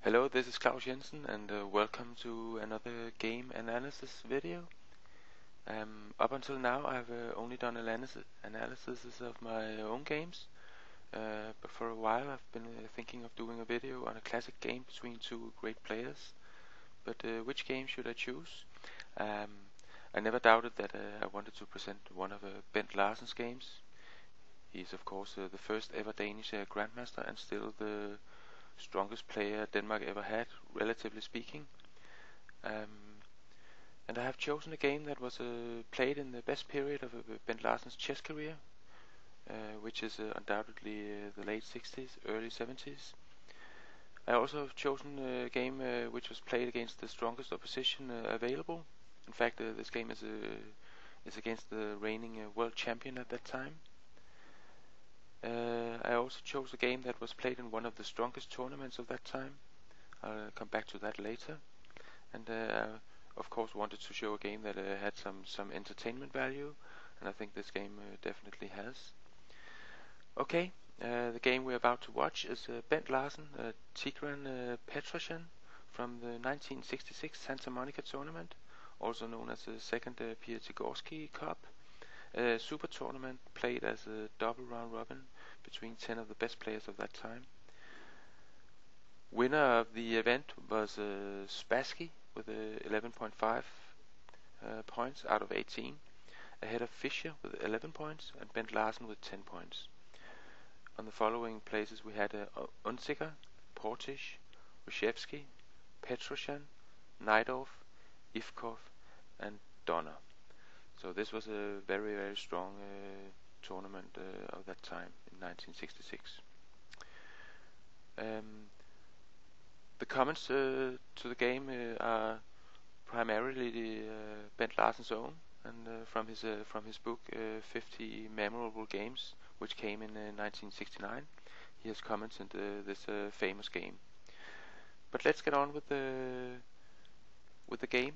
Hello, this is Claus Jensen and welcome to another game analysis video. Up until now I've only done analysis of my own games, but for a while I've been thinking of doing a video on a classic game between two great players. But which game should I choose? I never doubted that I wanted to present one of Bent Larsen's games. He's of course the first ever Danish Grandmaster and still the strongest player Denmark ever had, relatively speaking. And I have chosen a game that was played in the best period of Bent Larsen's chess career, which is undoubtedly the late 60s, early 70s. I also have chosen a game which was played against the strongest opposition available. In fact, this game is against the reigning world champion at that time. I also chose a game that was played in one of the strongest tournaments of that time. I'll come back to that later. And of course wanted to show a game that had some entertainment value, and I think this game definitely has. Okay, the game we're about to watch is Bent Larsen, Tigran Petrosyan from the 1966 Santa Monica tournament, also known as the second Piatigorsky Cup. A super tournament played as a double round robin between 10 of the best players of that time. Winner of the event was Spassky with 11.5 points out of 18, ahead of Fischer with 11 points and Bent Larsen with 10 points. On the following places we had Unzicker, Portisch, Reshevsky, Petrosyan, Najdorf, Ivkov and Donner. So this was a very, very strong tournament of that time in 1966. The comments to the game are primarily Bent Larsen's own, and from his book 50 Memorable Games, which came in 1969. He has comments into this famous game. But let's get on with the game.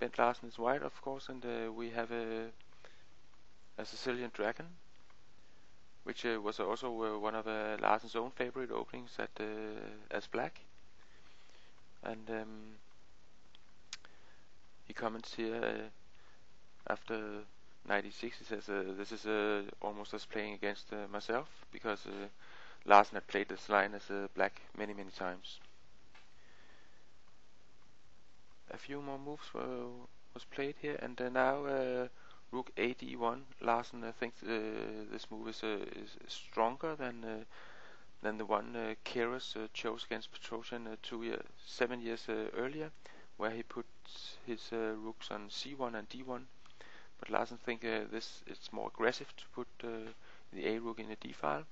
Bent Larsen is white, of course, and we have a Sicilian Dragon, which was also one of Larsen's own favorite openings as black. And he comments here after 96. He says this is almost as playing against myself, because Larsen had played this line as black many times. A few more moves was played here, and now Rook AD1. Larsen thinks this move is stronger than the one Keres chose against Petrosyan 7 years earlier, where he put his rooks on C1 and D1. But Larsen thinks it's more aggressive to put the A rook in a D file,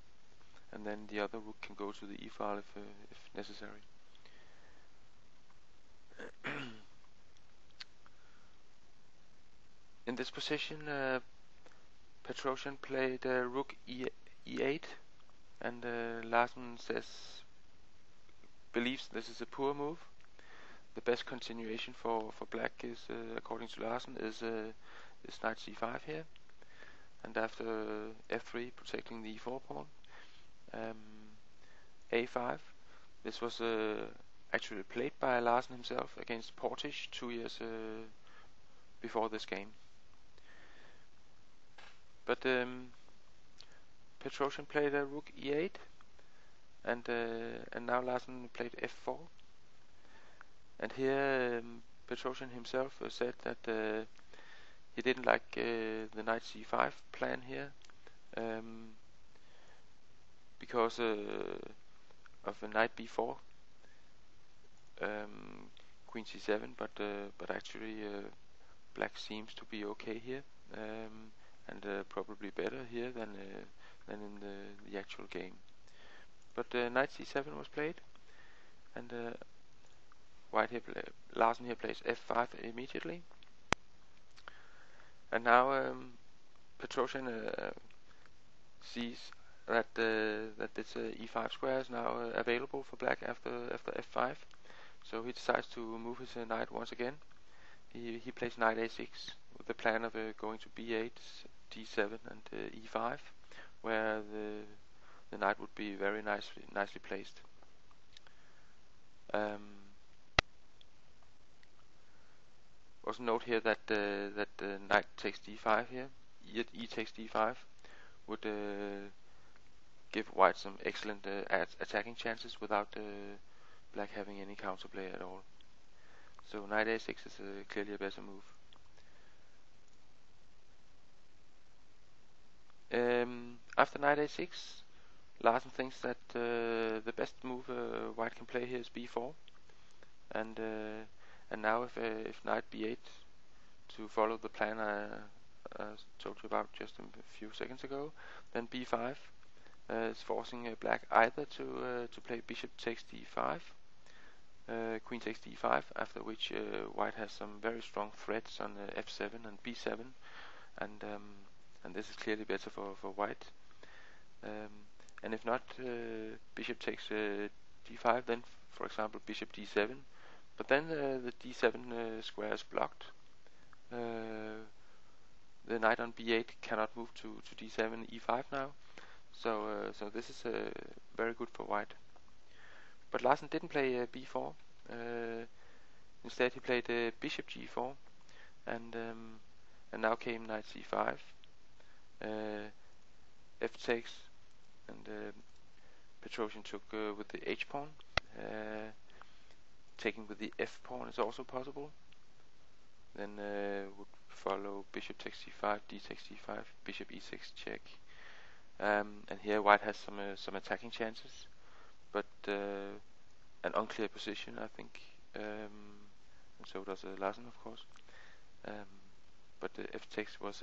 and then the other rook can go to the E file if necessary. In this position, Petrosyan played Rook E8, and Larsen believes this is a poor move. The best continuation for black is, according to Larsen, is Knight C5 here, and after F3 protecting the E4 pawn, A5. This was actually played by Larsen himself against Portisch 2 years before this game. But Petrosyan played Rook E8, and now Larsen played F4. And here Petrosyan himself said that he didn't like the Knight C5 plan here, because of a Knight B4, Queen C7, but actually black seems to be okay here, and probably better here than in the actual game. But Knight C7 was played, and Larsen here plays F5 immediately. And now Petrosyan sees that this E5 square is now available for black after F5, so he decides to move his knight once again. He plays Knight A6 with the plan of going to B8, D7 and E5, where the knight would be very nicely placed. Also note here that knight takes d5 here, e takes d5 would give white some excellent attacking chances without black having any counterplay at all. So knight a6 is clearly a better move. After knight a6, Larsen thinks that the best move white can play here is b4, and now if knight b8, to follow the plan I told you about just a few seconds ago, then b5 is forcing black either to play bishop takes d5, queen takes d5, after which white has some very strong threats on f7 and b7, and this is clearly better for white. And if not, bishop takes d5, then for example bishop d7, but then the d7 square is blocked. The knight on b8 cannot move to d7 and e5 now, so this is very good for white. But Larsen didn't play b4. Instead, he played bishop g4, and now came knight c5, f takes, and Petrosian took with the h pawn. Taking with the f pawn is also possible. Then would follow bishop takes c5, d takes c5, bishop e6 check. And here white has some attacking chances, but an unclear position, I think, and so does Larsen, of course. But f takes was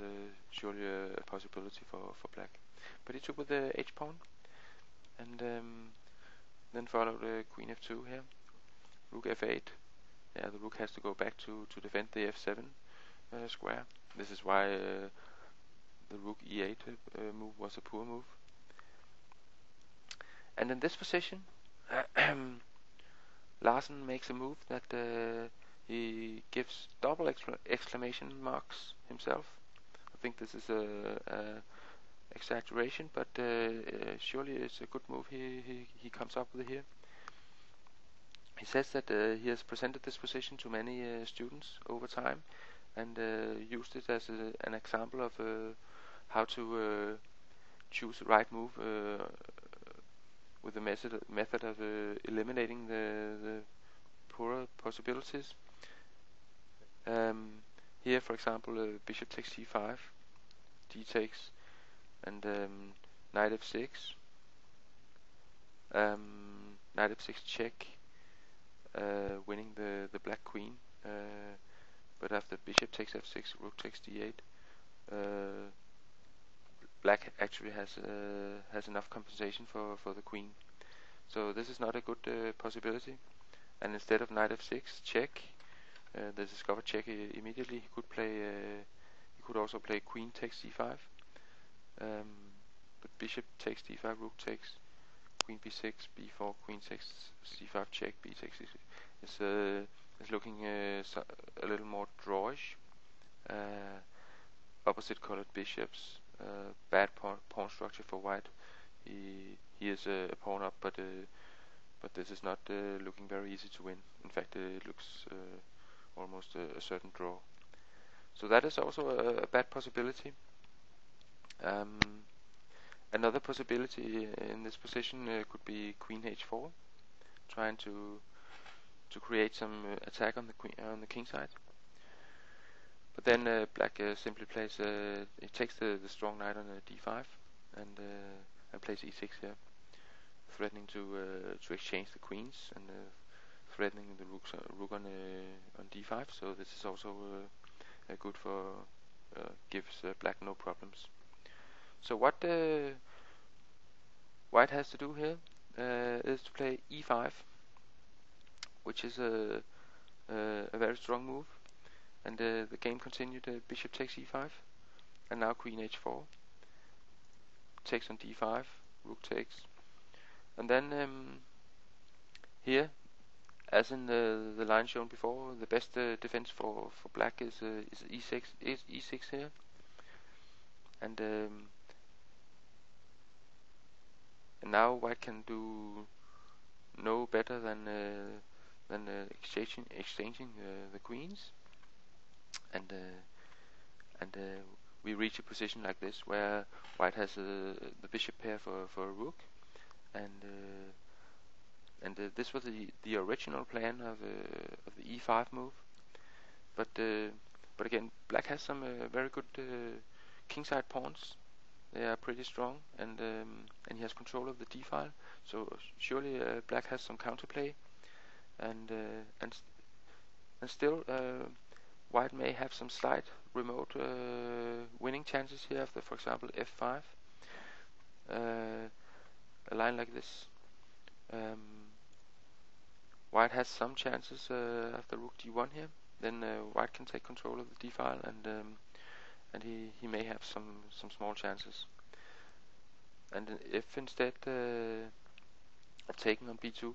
surely a possibility for black. But he took with the h pawn, and then followed queen f2 here, rook f8. Yeah, the rook has to go back to defend the f7 square. This is why the rook e8 move was a poor move. And in this position, Larsen makes a move that he gives double exclamation marks himself. I think this is a exaggeration, but surely it's a good move he comes up with here. He says that he has presented this position to many students over time, and used it as an example of how to choose the right move with the method of eliminating the poorer possibilities. Here, for example, bishop takes c5, d takes, and knight f6, knight f6 check, winning the black queen. But after bishop takes f6, rook takes d8, black actually has enough compensation for the queen. So this is not a good possibility. And instead of knight f6 check, the discovered check immediately, he could play. He could also play queen takes c5. But bishop takes d5, rook takes, queen b6, b4, queen takes c5 check, b takes c6. It's looking a little more drawish. Opposite colored bishops, bad pawn structure for white. He is a pawn up, but this is not looking very easy to win. In fact, it looks almost a certain draw. So that is also a bad possibility. Another possibility in this position could be queen h4, trying to create some attack on the king side. But then black simply plays. It takes the strong knight on d5 and plays e6 here, threatening to exchange the queens and threatening the rook on d5. So this is also good for gives black no problems. So what white has to do here is to play e5, which is a very strong move. And the game continued. Bishop takes e5, and now queen h4 takes on d5, rook takes, and then here, as in the line shown before, the best defense for black is e6 here, and now white can do no better than then exchanging the queens, and we reach a position like this where white has the bishop pair for a rook, and this was the original plan of the e5 move, but again black has some very good kingside pawns. They are pretty strong, and he has control of the d file. So surely black has some counterplay, and still white may have some slight remote winning chances here after, for example, f5. A line like this. White has some chances after rook d1 here. Then white can take control of the d file, and he may have some small chances. And if instead of taking on b2,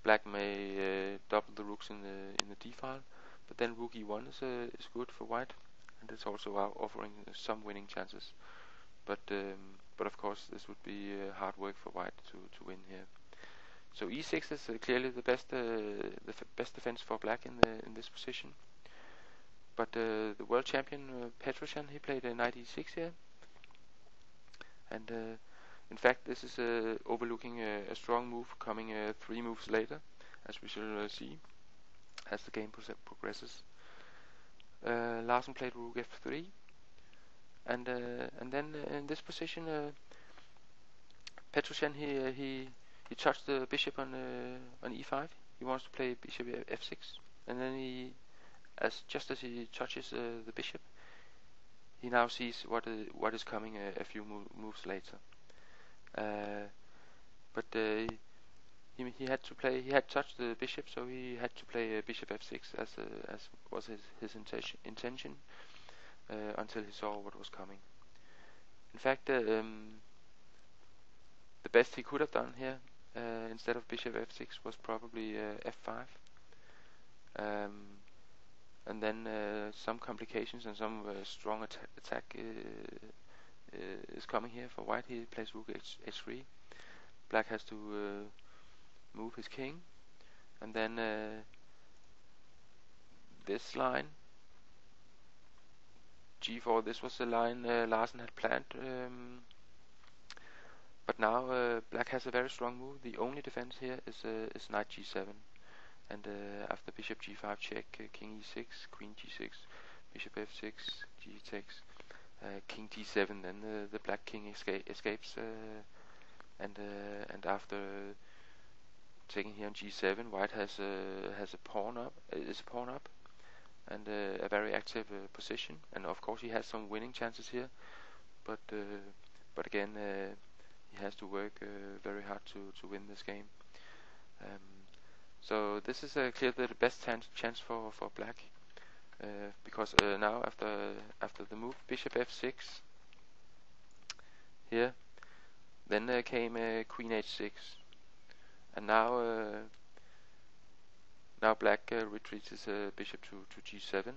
black may double the rooks in the d file, but then rook e1 is good for white, and it's also offering some winning chances. But of course this would be hard work for white to win here. So e6 is clearly the best defense for black in this position. But the world champion Petrosyan, he played knight e6 here, and in fact this is overlooking a strong move coming 3 moves later, as we shall see as the game progresses. Larsen played rook f3, and then in this position Petrosyan he touched the bishop on e5. He wants to play bishop f6, and then just as he touches the bishop, he now sees what is coming a few moves later. But he had to play. He had touched the bishop, so he had to play bishop f6 as was his intention until he saw what was coming. In fact, the best he could have done here instead of bishop f6 was probably f5. And then some complications and some strong attack is coming here for white. He plays rook h3. Black has to move his king, and then this line g4. This was the line Larsen had planned, but now black has a very strong move. The only defense here is knight g7. And after bishop g5 check, king e6, queen g6, bishop f6, g takes, king d7. Then the black king escapes, and after taking here on g7, white has a pawn up, and a very active position. And of course he has some winning chances here, but again he has to work very hard to win this game. So this is clearly the best chance for black, because now after the move bishop f6 here, then came queen h6, and now black retreats his bishop to g7,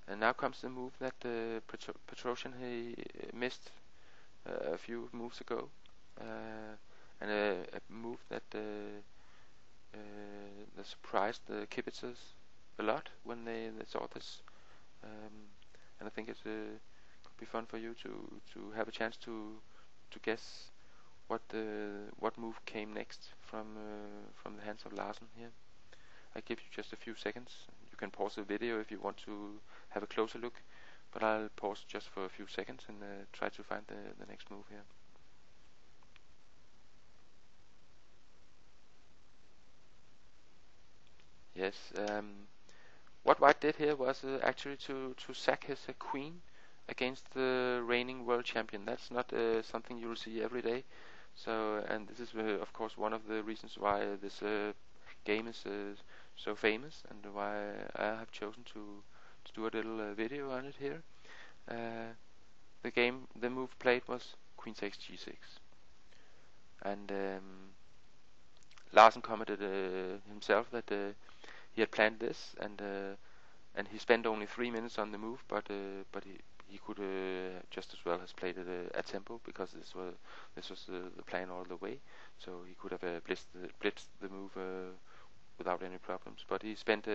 and now comes the move that Petrosyan he missed a few moves ago, and a move that surprised the Kibitzers a lot when they saw this, and I think it could be fun for you to have a chance to guess what move came next from the hands of Larsen here. I give you just a few seconds. You can pause the video if you want to have a closer look, but I'll pause just for a few seconds and try to find the next move here. Yes, what white did here was actually to sack his queen against the reigning world champion. That's not something you will see every day. So, and this is of course one of the reasons why this game is so famous, and why I have chosen to do a little video on it here. The move played was queen takes g6, and Larsen commented himself that he had planned this, and he spent only 3 minutes on the move, but he could just as well has played it at tempo, because this was the plan all the way. So he could have blitzed the move without any problems. But he spent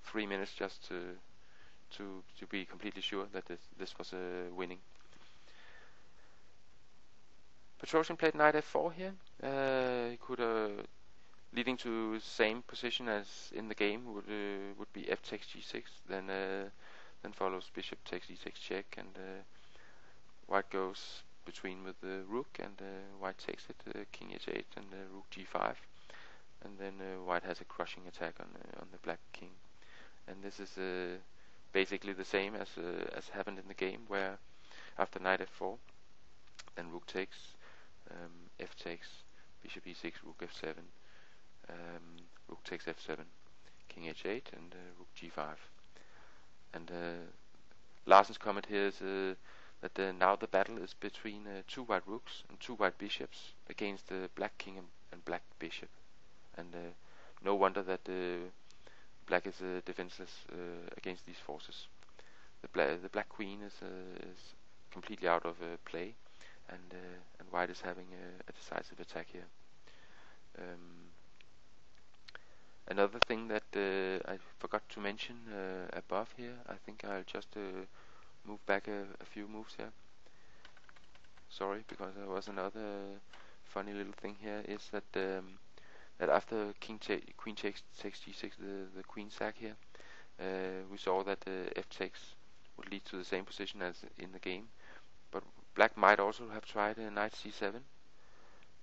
3 minutes just to be completely sure that this was winning. Petrosian played knight f4 here. He could leading to same position as in the game would be f takes g6. Then follows bishop takes e6 check, and white goes between with the rook, and white takes it, king h8 and rook g5, and then white has a crushing attack on the black king. And this is basically the same as happened in the game, where after knight f4, then rook takes, f takes, bishop e6, rook f7, rook takes f7, king h8, and rook g5. And Larsen's comment here is that now the battle is between two white rooks and two white bishops against the black king and black bishop. And no wonder that black is defenseless against these forces. The black queen is completely out of play, and white is having a decisive attack here. Another thing that I forgot to mention above here, I think I'll just move back a few moves here. Sorry, because there was another funny little thing here, is that that after queen takes g6, the queen sack here, we saw that f takes would lead to the same position as in the game, but black might also have tried knight c7,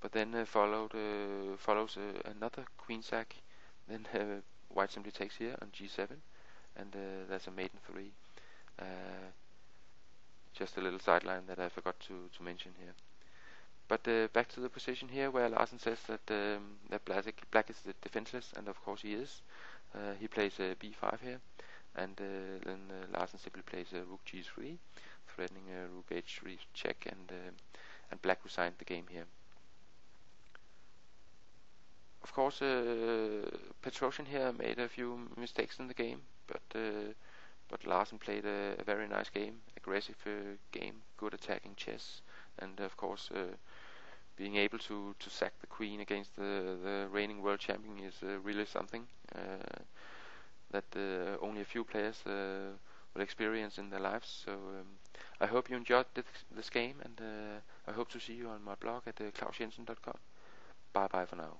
but then follows another queen sack. Then white simply takes here on g7, and there's a mate in 3. Just a little sideline that I forgot to mention here. But back to the position here, where Larsen says that that black is defenseless, and of course he is. He plays b5 here, and then Larsen simply plays rook g3, threatening rook h3 check, and black resigned the game here. Of course, Petrosian here made a few mistakes in the game, but Larsen played a very nice game, aggressive game, good attacking chess, and of course being able to sack the queen against the reigning world champion is really something that only a few players will experience in their lives. So I hope you enjoyed this game, and I hope to see you on my blog at klausjensen.com. Bye bye for now.